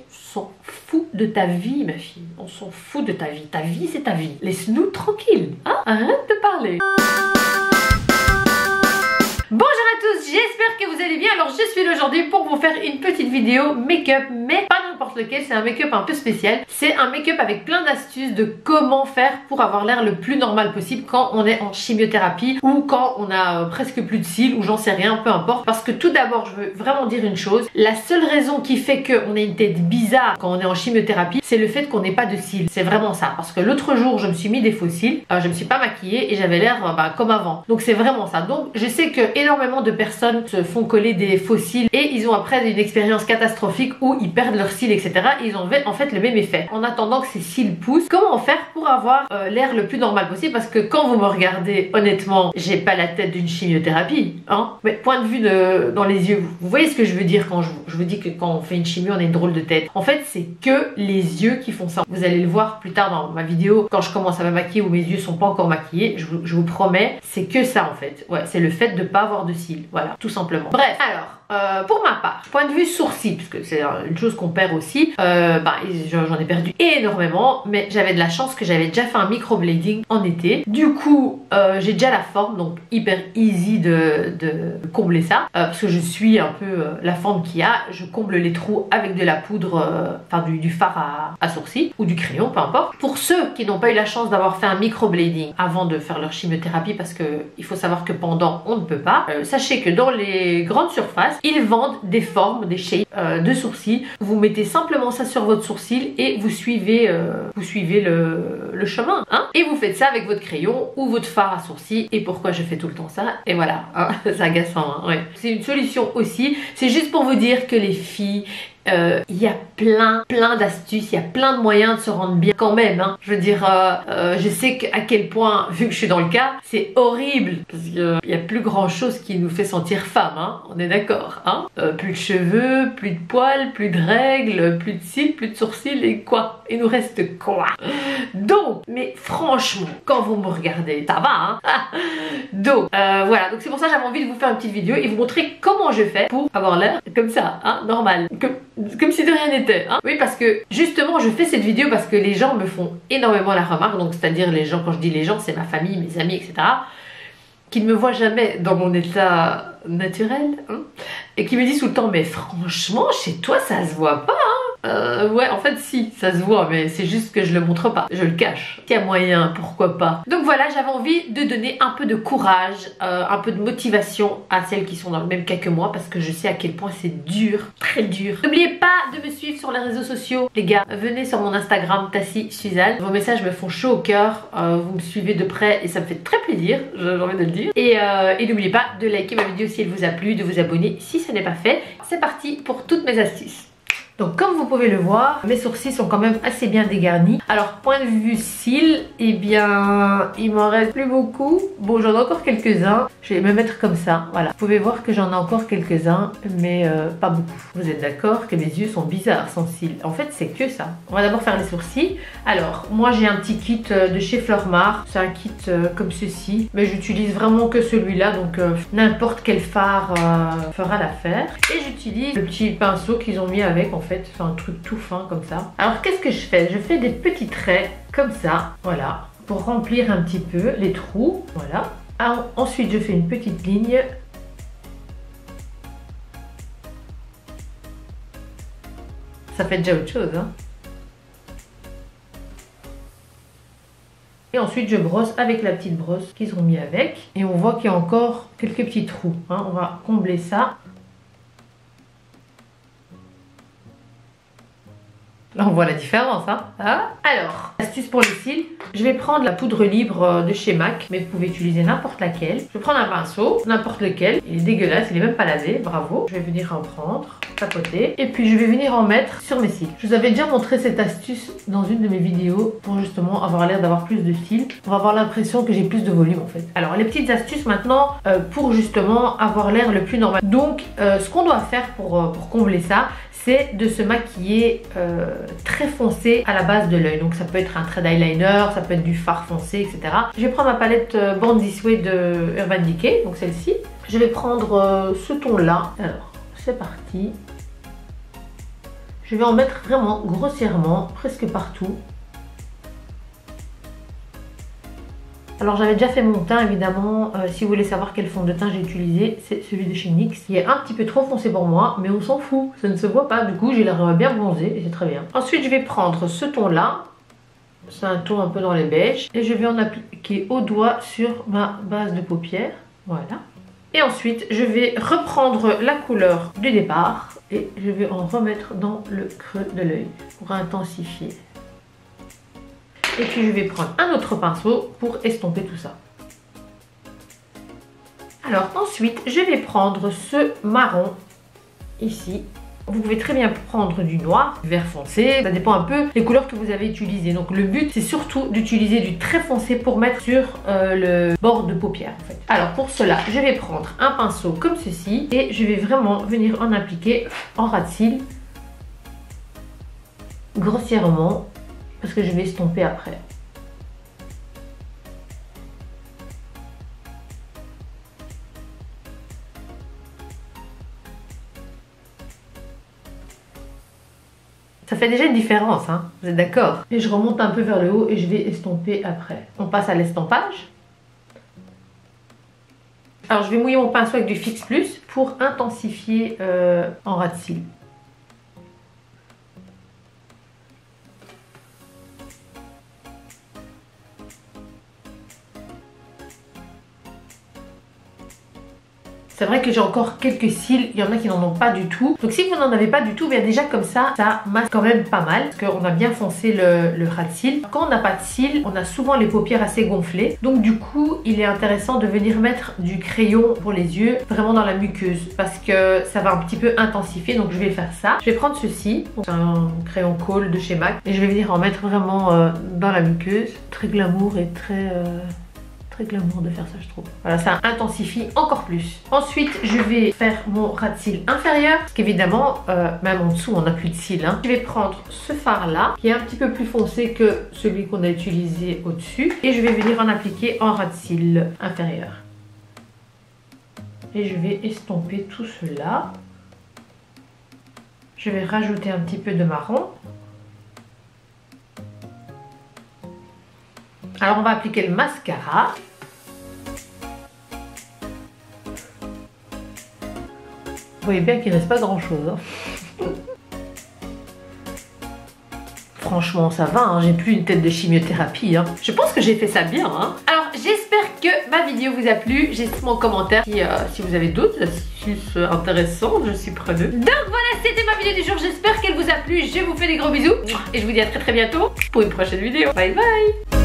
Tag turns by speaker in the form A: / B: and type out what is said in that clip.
A: s'en fout de ta vie, ma fille. On s'en fout de ta vie. Ta vie, c'est ta vie. Laisse-nous tranquille. Hein? Arrête de parler. Bonjour à tous, j'espère que vous allez bien. Alors je suis là aujourd'hui pour vous faire une petite vidéo make-up, mais pas n'importe lequel, c'est un make-up un peu spécial. C'est un make-up avec plein d'astuces de comment faire pour avoir l'air le plus normal possible quand on est en chimiothérapie ou quand on a presque plus de cils ou j'en sais rien, peu importe. Parce que tout d'abord, je veux vraiment dire une chose, la seule raison qui fait qu'on ait une tête bizarre quand on est en chimiothérapie, c'est le fait qu'on n'ait pas de cils. C'est vraiment ça, parce que l'autre jour, je me suis mis des faux cils, je me suis pas maquillée et j'avais l'air comme avant. Donc c'est vraiment ça. Donc je sais que énormément de personnes se font coller des faux cils et ils ont après une expérience catastrophique où ils perdent leurs cils, etc. Et ils ont en fait le même effet. En attendant que ces cils poussent, comment faire pour avoir l'air le plus normal possible? Parce que quand vous me regardez, honnêtement, j'ai pas la tête d'une chimiothérapie, hein. Mais point de vue dans les yeux, vous voyez ce que je veux dire quand je vous dis que quand on fait une chimio, on a une drôle de tête. En fait, c'est que les yeux qui font ça. Vous allez le voir plus tard dans ma vidéo quand je commence à me maquiller où mes yeux sont pas encore maquillés. Je vous promets, c'est que ça en fait. Ouais, c'est le fait de pas avoir de cils. Voilà, tout simplement. Bref, alors, pour ma part, point de vue sourcils, parce que c'est une chose qu'on perd aussi, j'en ai perdu énormément, mais j'avais de la chance que j'avais déjà fait un microblading en été. Du coup, j'ai déjà la forme, donc hyper easy de combler ça, parce que je suis un peu la forme qu'il y a. Je comble les trous avec de la poudre, du fard à sourcils, ou du crayon, peu importe. Pour ceux qui n'ont pas eu la chance d'avoir fait un microblading avant de faire leur chimiothérapie, parce que il faut savoir que pendant, on ne peut pas, sachez que dans les grandes surfaces, ils vendent des formes, des shapes de sourcils. Vous mettez simplement ça sur votre sourcil et vous suivez le chemin, hein, et vous faites ça avec votre crayon ou votre fard à sourcils. Et pourquoi je fais tout le temps ça? Et voilà, hein, c'est agaçant, hein, ouais. C'est une solution aussi. C'est juste pour vous dire que les filles, il y a plein d'astuces, il y a plein de moyens de se rendre bien quand même, hein. Je veux dire, je sais à quel point, vu que je suis dans le cas, c'est horrible parce qu'il y a plus grand chose qui nous fait sentir femme, hein. On est d'accord, hein. Plus de cheveux, plus de poils, plus de règles, plus de cils, plus de sourcils et quoi? Il nous reste quoi? Donc, mais franchement, quand vous me regardez, ça va, hein. Donc, voilà, donc c'est pour ça que j'avais envie de vous faire une petite vidéo et vous montrer comment je fais pour avoir l'air comme ça, hein, normal. Comme si de rien n'était, hein. Oui, parce que justement je fais cette vidéo parce que les gens me font énormément la remarque, donc c'est-à-dire les gens, quand je dis les gens, c'est ma famille, mes amis, etc., qui ne me voient jamais dans mon état naturel, hein, et qui me disent tout le temps, mais franchement chez toi ça se voit pas, hein. Ouais, en fait si, ça se voit, mais c'est juste que je le montre pas, je le cache. S'il y a moyen, pourquoi pas. Donc voilà, j'avais envie de donner un peu de courage, un peu de motivation à celles qui sont dans le même cas que moi, parce que je sais à quel point c'est dur, très dur. N'oubliez pas de me suivre sur les réseaux sociaux, les gars. Venez sur mon Instagram, Tassie Suzanne. Vos messages me font chaud au cœur, vous me suivez de près et ça me fait très plaisir, j'ai envie de le dire. Et n'oubliez pas de liker ma vidéo si elle vous a plu, de vous abonner si ce n'est pas fait. C'est parti pour toutes mes astuces. Donc comme vous pouvez le voir, mes sourcils sont quand même assez bien dégarnis. Alors point de vue cils, eh bien il m'en reste plus beaucoup. Bon, j'en ai encore quelques-uns. Je vais me mettre comme ça, voilà. Vous pouvez voir que j'en ai encore quelques-uns, mais pas beaucoup. Vous êtes d'accord que mes yeux sont bizarres sans cils? En fait c'est que ça. On va d'abord faire les sourcils. Alors moi j'ai un petit kit de chez Flormar. C'est un kit comme ceci, mais j'utilise vraiment que celui-là, donc n'importe quel fard fera l'affaire. Et j'utilise le petit pinceau qu'ils ont mis avec, en fait, un truc tout fin comme ça. Alors qu'est-ce que je fais? Je fais des petits traits comme ça, voilà, pour remplir un petit peu les trous, voilà. Alors, ensuite je fais une petite ligne. Ça fait déjà autre chose, hein. Et ensuite je brosse avec la petite brosse qu'ils ont mis avec. Et on voit qu'il y a encore quelques petits trous, hein. On va combler ça. Là on voit la différence, hein. Alors, astuce pour les cils, je vais prendre la poudre libre de chez MAC, mais vous pouvez utiliser n'importe laquelle. Je vais prendre un pinceau, n'importe lequel, il est dégueulasse, il est même pas lavé, bravo. Je vais venir en prendre, tapoter, et puis je vais venir en mettre sur mes cils. Je vous avais déjà montré cette astuce dans une de mes vidéos pour justement avoir l'air d'avoir plus de cils. On va avoir l'impression que j'ai plus de volume en fait. Alors les petites astuces maintenant pour justement avoir l'air le plus normal. Donc ce qu'on doit faire pour combler ça, c'est de se maquiller très foncé à la base de l'œil. Donc ça peut être un trait d'eyeliner, ça peut être du fard foncé, etc. Je vais prendre ma palette Born This Way de Urban Decay, donc celle-ci. Je vais prendre ce ton là. Alors c'est parti. Je vais en mettre vraiment grossièrement, presque partout. Alors j'avais déjà fait mon teint évidemment, si vous voulez savoir quel fond de teint j'ai utilisé, c'est celui de chez NYX. Il est un petit peu trop foncé pour moi, mais on s'en fout, ça ne se voit pas, du coup j'ai l'air bien bronzé et c'est très bien. Ensuite je vais prendre ce ton là, c'est un ton un peu dans les beiges, et je vais en appliquer au doigt sur ma base de paupières, voilà. Et ensuite je vais reprendre la couleur du départ et je vais en remettre dans le creux de l'œil pour intensifier. Et puis je vais prendre un autre pinceau pour estomper tout ça. Alors ensuite, je vais prendre ce marron ici. Vous pouvez très bien prendre du noir, du vert foncé, ça dépend un peu des couleurs que vous avez utilisées. Donc le but, c'est surtout d'utiliser du très foncé pour mettre sur le bord de paupière en fait. Alors pour cela, je vais prendre un pinceau comme ceci et je vais vraiment venir en appliquer en ras de cils, grossièrement, parce que je vais estomper après. Ça fait déjà une différence, hein, vous êtes d'accord? Et je remonte un peu vers le haut et je vais estomper après. On passe à l'estampage. Alors je vais mouiller mon pinceau avec du Fix Plus pour intensifier en ras de cils. C'est vrai que j'ai encore quelques cils, il y en a qui n'en ont pas du tout. Donc si vous n'en avez pas du tout, bien déjà comme ça masque quand même pas mal. Parce qu'on a bien foncé le ras de cils. Quand on n'a pas de cils, on a souvent les paupières assez gonflées. Donc du coup, il est intéressant de venir mettre du crayon pour les yeux vraiment dans la muqueuse. Parce que ça va un petit peu intensifier, donc je vais faire ça. Je vais prendre ceci, c'est un crayon Kohl de chez MAC. Et je vais venir en mettre vraiment dans la muqueuse. Très glamour et très glamour de faire ça je trouve. Voilà, ça intensifie encore plus. Ensuite je vais faire mon ras de cils inférieur parce qu'évidemment même en dessous on n'a plus de cils, hein. Je vais prendre ce fard là qui est un petit peu plus foncé que celui qu'on a utilisé au dessus et je vais venir en appliquer en ras de cils inférieur et je vais estomper tout cela. Je vais rajouter un petit peu de marron. Alors on va appliquer le mascara. Vous voyez bien qu'il ne reste pas grand chose, hein. Franchement ça va, hein. J'ai plus une tête de chimiothérapie, hein. Je pense que j'ai fait ça bien, hein. Alors j'espère que ma vidéo vous a plu. J'espère en commentaire si vous avez d'autres astuces intéressantes, je suis preneuse. Donc voilà, c'était ma vidéo du jour, j'espère qu'elle vous a plu. Je vous fais des gros bisous et je vous dis à très bientôt pour une prochaine vidéo. Bye bye.